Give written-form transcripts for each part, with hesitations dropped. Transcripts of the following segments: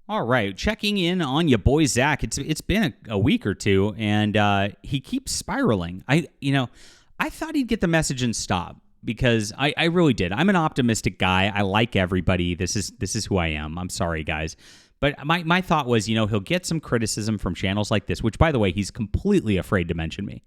All right, checking in on you, Boi Zack. It's been a week or two, and he keeps spiraling. I thought he'd get the message and stop because I really did. I'm an optimistic guy. I like everybody. This is who I am. I'm sorry, guys. But my thought was, he'll get some criticism from channels like this, which, by the way, he's completely afraid to mention me.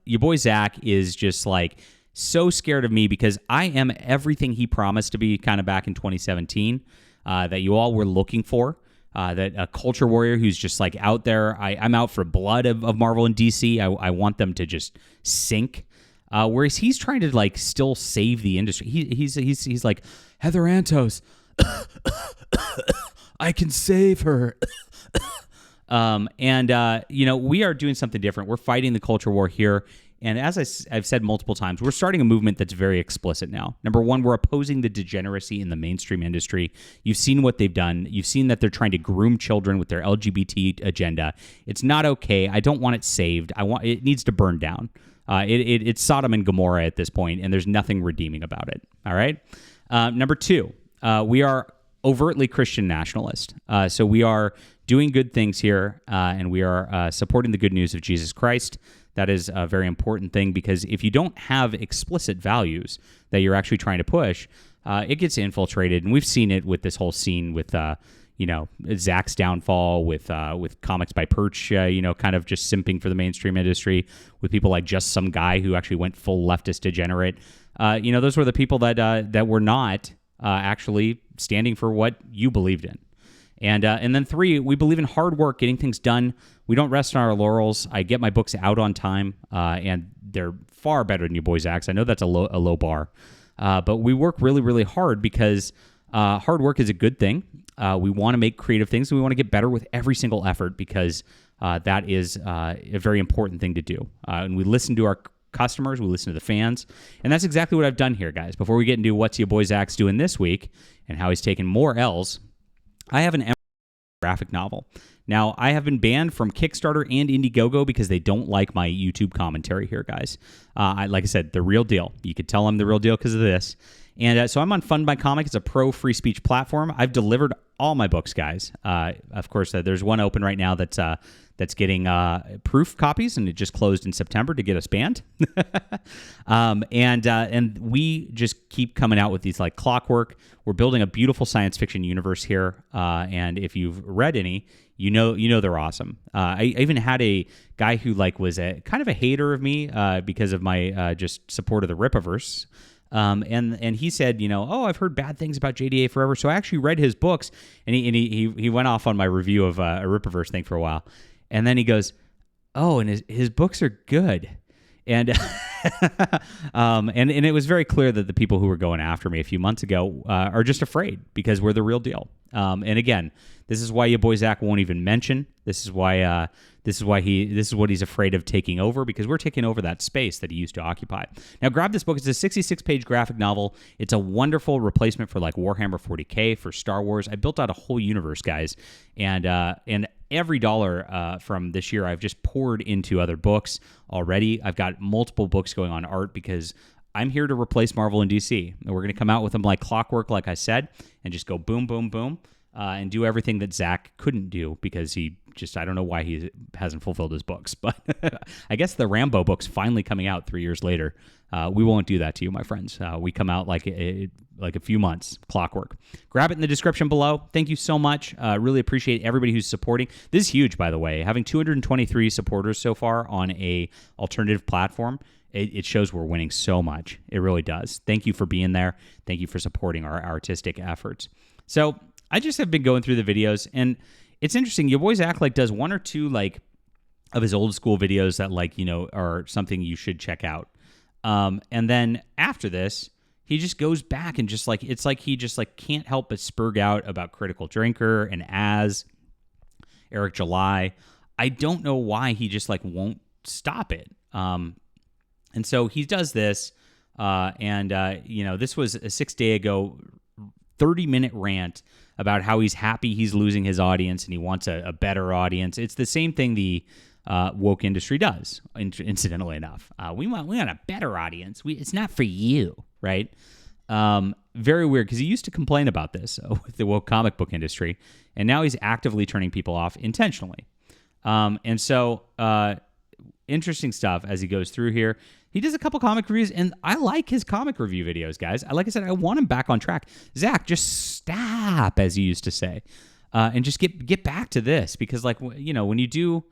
Your boy Zach is just like so scared of me because I am everything he promised to be kind of back in 2017. That you all were looking for, that a culture warrior who's just like out there. I'm out for blood of Marvel and DC. I want them to just sink. Whereas he's trying to like still save the industry. He's like, Heather Antos, I can save her. We are doing something different. We're fighting the culture war here. And as I've said multiple times, we're starting a movement that's very explicit now. Number one, we're opposing the degeneracy in the mainstream industry. You've seen what they've done. You've seen that they're trying to groom children with their LGBT agenda. It's not okay. I don't want it saved. It needs to burn down. It's Sodom and Gomorrah at this point, and there's nothing redeeming about it. All right. Number two, we are overtly Christian nationalist. So we are doing good things here, and we are supporting the good news of Jesus Christ. That is a very important thing because if you don't have explicit values that you're actually trying to push, it gets infiltrated. And we've seen it with this whole scene with, Zach's downfall, with Comics by Perch, kind of just simping for the mainstream industry, with people like Just Some Guy who actually went full leftist degenerate. Those were the people that were not actually standing for what you believed in. And then three, we believe in hard work, getting things done. We don't rest on our laurels. I get my books out on time, and they're far better than your boy Zach's. I know that's a low bar, but we work really, really hard because hard work is a good thing. We want to make creative things, and we want to get better with every single effort because that is a very important thing to do. And we listen to our customers, we listen to the fans, and that's exactly what I've done here, guys. Before we get into what's your boy Zach's doing this week and how he's taking more L's, I have an graphic novel. Now, I have been banned from Kickstarter and Indiegogo because they don't like my YouTube commentary here, guys. Like I said, the real deal. You could tell I'm the real deal because of this. And so I'm on Fund My Comic. It's a pro free speech platform. I've delivered all my books, guys. Of course, there's one open right now that's getting proof copies, and it just closed in September to get us banned. And we just keep coming out with these like clockwork. We're building a beautiful science fiction universe here, and if you've read any, you know they're awesome. I even had a guy who like was a kind of a hater of me because of my just support of the Rippaverse. And he said, I've heard bad things about JDA Forever. So I actually read his books, and he went off on my review of a Rippaverse thing for a while. And then he goes, oh, and his books are good. And and it was very clear that the people who were going after me a few months ago are just afraid because we're the real deal. And again, this is why your boy Zach won't even mention. This is what he's afraid of taking over, because we're taking over that space that he used to occupy. Now, grab this book. It's a 66-page graphic novel. It's a wonderful replacement for like Warhammer 40K, for Star Wars. I built out a whole universe, guys, and every dollar from this year I've just poured into other books already. I've got multiple books going on art because I'm here to replace Marvel and DC. And we're going to come out with them like clockwork, like I said, and just go boom, boom, boom, and do everything that Zach couldn't do because I don't know why he hasn't fulfilled his books. But I guess the Rambo book's finally coming out 3 years later. We won't do that to you, my friends. We come out like a few months, clockwork. Grab it in the description below. Thank you so much. Really appreciate everybody who's supporting. This is huge, by the way. Having 223 supporters so far on a alternative platform, it shows we're winning so much. It really does. Thank you for being there. Thank you for supporting our artistic efforts. So I just have been going through the videos, and it's interesting. Your boy Zach does one or two of his old school videos that are something you should check out. And then after this, he just goes back and just it's like he just can't help but spurg out about Critical Drinker and Eric July. I don't know why he just won't stop it. And so he does this, this was a 6 day ago, 30-minute rant about how he's happy he's losing his audience and he wants a better audience. It's the same thing the woke industry does, incidentally enough. We want a better audience. It's not for you, right? Very weird because he used to complain about this with the woke comic book industry, and now he's actively turning people off intentionally. And so interesting stuff as he goes through here. He does a couple comic reviews, and I like his comic review videos, guys. Like I said, I want him back on track. Zach, just stop, as he used to say, and just get back to this because, like, you know, when you do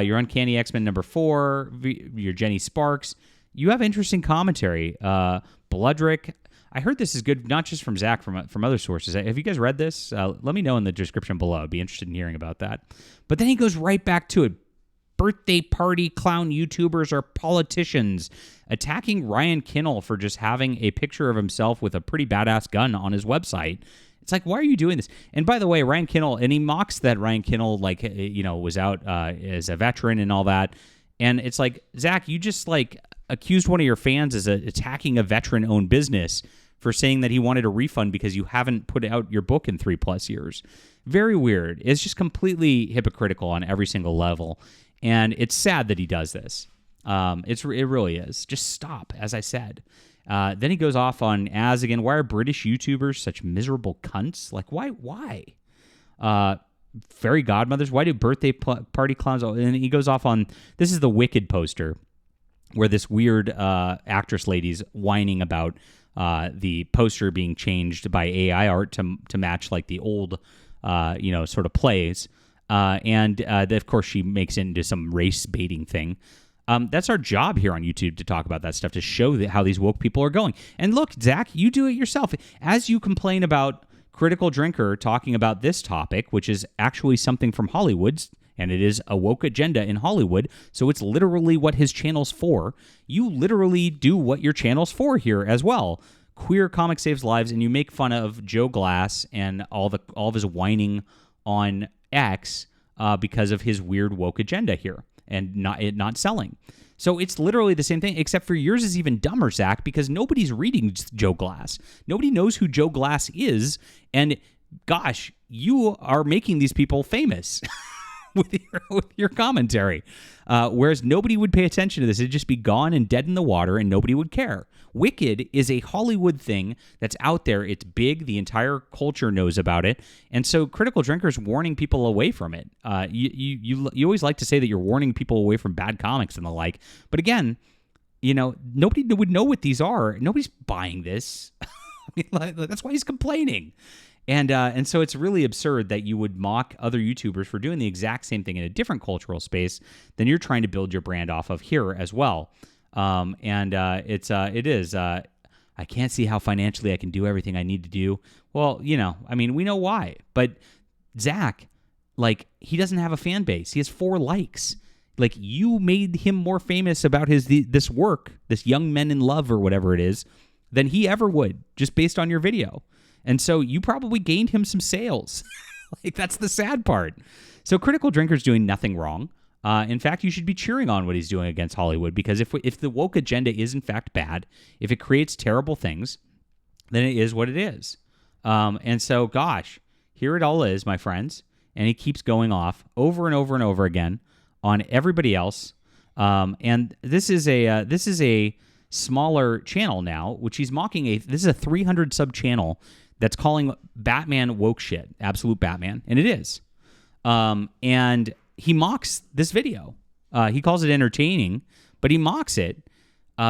your Uncanny X-Men #4, your Jenny Sparks, you have interesting commentary. Bloodrick, I heard this is good, not just from Zach, from other sources. Have you guys read this? Let me know in the description below. I'd be interested in hearing about that. But then he goes right back to it. Birthday party clown YouTubers are politicians, attacking Ryan Kinnell for just having a picture of himself with a pretty badass gun on his website. It's like, why are you doing this? And by the way, Ryan Kinnell, and he mocks that Ryan Kinnell, like, you know, was out as a veteran and all that. And it's like, Zach, you just like accused one of your fans as attacking a veteran-owned business for saying that he wanted a refund because you haven't put out your book in 3+ years. Very weird. It's just completely hypocritical on every single level. And it's sad that he does this. It really is. Just stop, as I said. Then he goes off on again, why are British YouTubers such miserable cunts? Like, why? Fairy godmothers, why do birthday party clowns? And he goes off on, this is the Wicked poster, where this weird actress lady's whining about the poster being changed by AI art to match like the old, sort of plays. And of course, she makes it into some race baiting thing. That's our job here on YouTube, to talk about that stuff, to show how these woke people are going. And look, Zach, you do it yourself. As you complain about Critical Drinker talking about this topic, which is actually something from Hollywood, and it is a woke agenda in Hollywood, so it's literally what his channel's for. You literally do what your channel's for here as well. Queer Comic Saves Lives, and you make fun of Joe Glass and all of his whining on X because of his weird woke agenda here and not selling. So it's literally the same thing, except for yours is even dumber, Zach, because nobody's reading Joe Glass. Nobody knows who Joe Glass is, and gosh, you are making these people famous with your commentary. Whereas nobody would pay attention to this. It'd just be gone and dead in the water, and nobody would care. Wicked is a Hollywood thing that's out there. It's big. The entire culture knows about it. And so Critical Drinker's warning people away from it. You always like to say that you're warning people away from bad comics and the like. But again, nobody would know what these are. Nobody's buying this. That's why he's complaining. And so it's really absurd that you would mock other YouTubers for doing the exact same thing in a different cultural space than you're trying to build your brand off of here as well. It is. I can't see how financially I can do everything I need to do. Well, we know why. But Zach, he doesn't have a fan base. He has 4 likes. You made him more famous about this work, this Young Men in Love or whatever it is, than he ever would, just based on your video. And so you probably gained him some sales. That's the sad part. So Critical Drinker's doing nothing wrong. In fact, you should be cheering on what he's doing against Hollywood, because if the woke agenda is in fact bad, if it creates terrible things, then it is what it is. And so, gosh, here it all is, my friends. And he keeps going off over and over and over again on everybody else. And this is a smaller channel now, which he's mocking. This is a 300 sub channel that's calling Batman woke shit, absolute Batman, and it is. And he mocks this video. He calls it entertaining, but he mocks it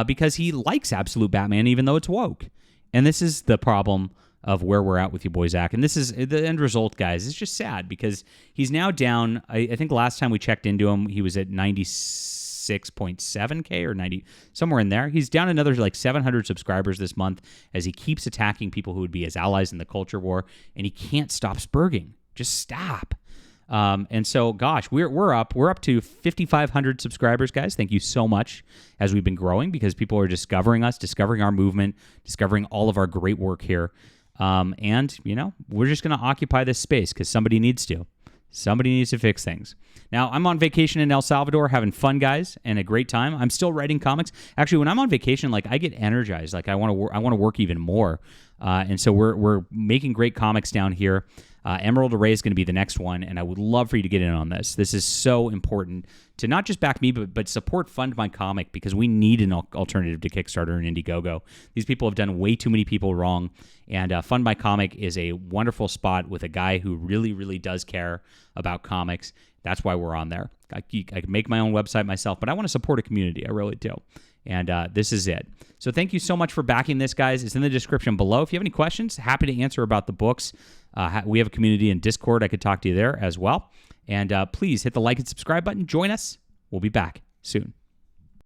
because he likes absolute Batman, even though it's woke. And this is the problem of where we're at with you, Boi Zack. And this is the end result, guys. It's just sad because he's now down. I think last time we checked into him, he was at 96.7K or 90, somewhere in there. He's down another 700 subscribers this month as he keeps attacking people who would be his allies in the culture war, and he can't stop spurging. Just stop. And so, gosh, we're up to 5,500 subscribers, guys. Thank you so much as we've been growing, because people are discovering us, discovering our movement, discovering all of our great work here. And we're just going to occupy this space because somebody needs to. Somebody needs to fix things. Now, I'm on vacation in El Salvador, having fun, guys, and a great time. I'm still writing comics. Actually, when I'm on vacation, I get energized. I want to work even more. And so we're making great comics down here. Emerald Array is going to be the next one, and I would love for you to get in on this. This is so important to not just back me, but support Fund My Comic, because we need an alternative to Kickstarter and Indiegogo. These people have done way too many people wrong, and Fund My Comic is a wonderful spot with a guy who really, really does care about comics. That's why we're on there. I can make my own website myself, but I want to support a community. I really do. And this is it. So thank you so much for backing this, guys. It's in the description below. If you have any questions, happy to answer about the books. We have a community in Discord. I could talk to you there as well. And please hit the like and subscribe button. Join us. We'll be back soon.